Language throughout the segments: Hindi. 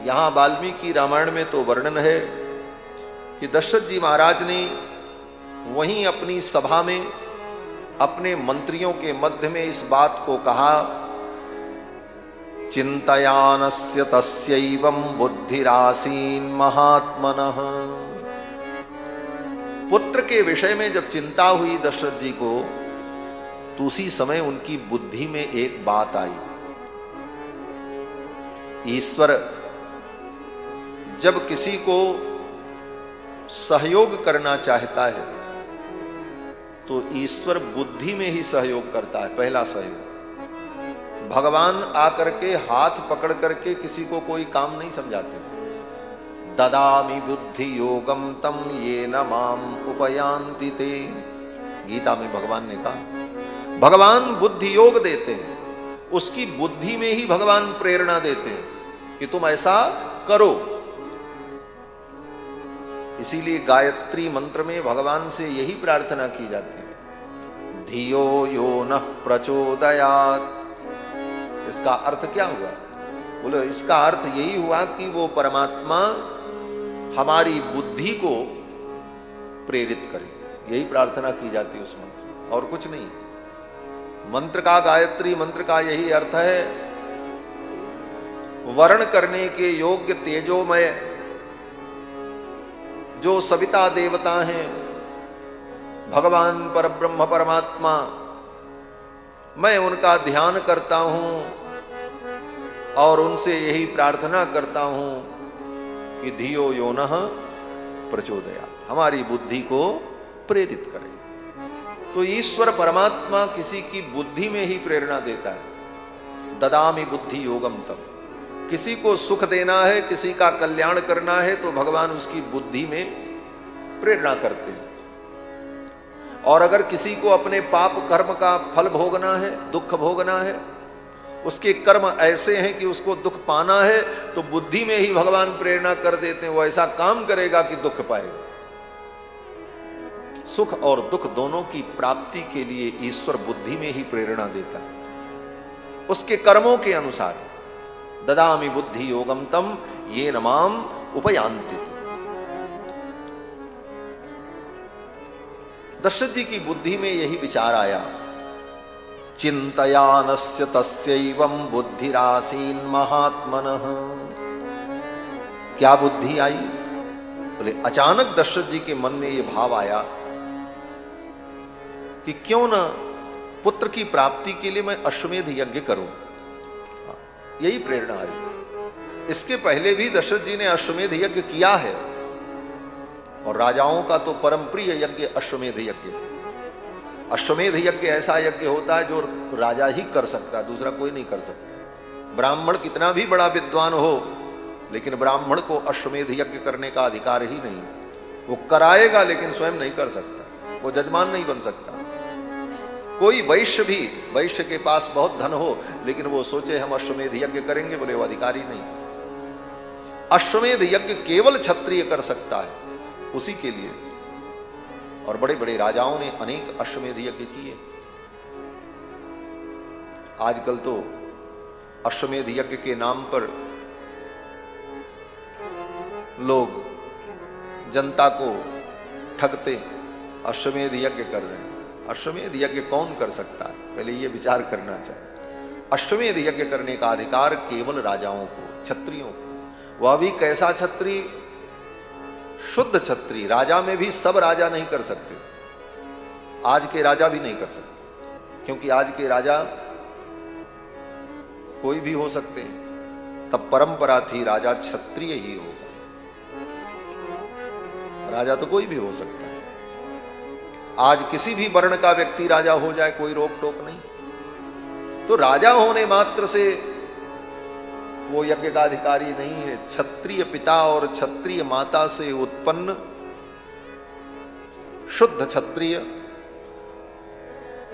यहां वाल्मीकि रामायण में तो वर्णन है कि दशरथ जी महाराज ने वहीं अपनी सभा में अपने मंत्रियों के मध्य में इस बात को कहा, चिंतयानस्य तस्यैवं बुद्धिरासीन महात्मनः। पुत्र के विषय में जब चिंता हुई दशरथ जी को, तो उसी समय उनकी बुद्धि में एक बात आई। ईश्वर जब किसी को सहयोग करना चाहता है तो ईश्वर बुद्धि में ही सहयोग करता है। पहला सहयोग, भगवान आकर के हाथ पकड़ करके किसी को कोई काम नहीं समझाते। ददामि बुद्धि योगम तम ये न माम उपयांति ते, गीता में भगवान ने कहा। भगवान बुद्धि योग देते हैं, उसकी बुद्धि में ही भगवान प्रेरणा देते हैं कि तुम ऐसा करो। इसीलिए गायत्री मंत्र में भगवान से यही प्रार्थना की जाती है, धियो यो नः प्रचोदयात्। इसका अर्थ क्या हुआ? बोलो, इसका अर्थ यही हुआ कि वो परमात्मा हमारी बुद्धि को प्रेरित करे। यही प्रार्थना की जाती है उस मंत्र में, और कुछ नहीं। मंत्र का, गायत्री मंत्र का यही अर्थ है, वर्ण करने के योग्य तेजोमय जो सविता देवता हैं, भगवान परब्रह्म परमात्मा, मैं उनका ध्यान करता हूं और उनसे यही प्रार्थना करता हूं कि धियो यो नः प्रचोदयात्, हमारी बुद्धि को प्रेरित करें। तो ईश्वर परमात्मा किसी की बुद्धि में ही प्रेरणा देता है। ददामि बुद्धि योगम तम, किसी को सुख देना है, किसी का कल्याण करना है तो भगवान उसकी बुद्धि में प्रेरणा करते हैं। और अगर किसी को अपने पाप कर्म का फल भोगना है, दुख भोगना है, उसके कर्म ऐसे हैं कि उसको दुख पाना है, तो बुद्धि में ही भगवान प्रेरणा कर देते हैं। वो ऐसा काम करेगा कि दुख पाएगा। सुख और दुख दोनों की प्राप्ति के लिए ईश्वर बुद्धि में ही प्रेरणा देता है, उसके कर्मों के अनुसार। ददामि बुद्धि योगम तम ये न माम उपयांति। दशरथ जी की बुद्धि में यही विचार आया, चिंतयानस्य तस्यैवं बुद्धिरासीन महात्मनः। क्या बुद्धि आई? बोले, अचानक दशरथ जी के मन में यह भाव आया कि क्यों न पुत्र की प्राप्ति के लिए मैं अश्वमेध यज्ञ करूं। यही प्रेरणा आई। इसके पहले भी दशरथ जी ने अश्वमेध यज्ञ किया है, और राजाओं का तो परम प्रिय यज्ञ अश्वमेध यज्ञ। अश्वमेध यज्ञ ऐसा यज्ञ होता है जो राजा ही कर सकता है, दूसरा कोई नहीं कर सकता। ब्राह्मण कितना भी बड़ा विद्वान हो, लेकिन ब्राह्मण को अश्वमेध यज्ञ करने का अधिकार ही नहीं। वो कराएगा लेकिन स्वयं नहीं कर सकता, वो जजमान नहीं बन सकता। कोई वैश्य भी, वैश्य के पास बहुत धन हो, लेकिन वो सोचे हम अश्वमेध यज्ञ करेंगे, बोले वो अधिकारी नहीं। अश्वमेध यज्ञ केवल क्षत्रिय कर सकता है, उसी के लिए। और बड़े बड़े राजाओं ने अनेक अश्वमेध यज्ञ किए। आजकल तो अश्वमेध यज्ञ के नाम पर लोग जनता को ठगते, अश्वमेध यज्ञ कर रहे हैं। अश्वमेध यज्ञ कौन कर सकता है? पहले ये विचार करना चाहिए। अश्वमेध यज्ञ करने का अधिकार केवल राजाओं को, क्षत्रियों को। वह भी कैसा क्षत्रिय? शुद्ध क्षत्रिय। राजा में भी सब राजा नहीं कर सकते, आज के राजा भी नहीं कर सकते, क्योंकि आज के राजा कोई भी हो सकते हैं। तब परंपरा थी राजा क्षत्रिय ही होगा, राजा तो कोई भी हो सकता है। आज किसी भी वर्ण का व्यक्ति राजा हो जाए, कोई रोक टोक नहीं। तो राजा होने मात्र से वो यज्ञ का अधिकारी नहीं है। क्षत्रिय पिता और क्षत्रिय माता से उत्पन्न शुद्ध क्षत्रिय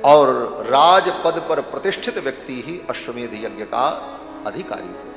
और राज पद पर प्रतिष्ठित व्यक्ति ही अश्वमेध यज्ञ का अधिकारी है।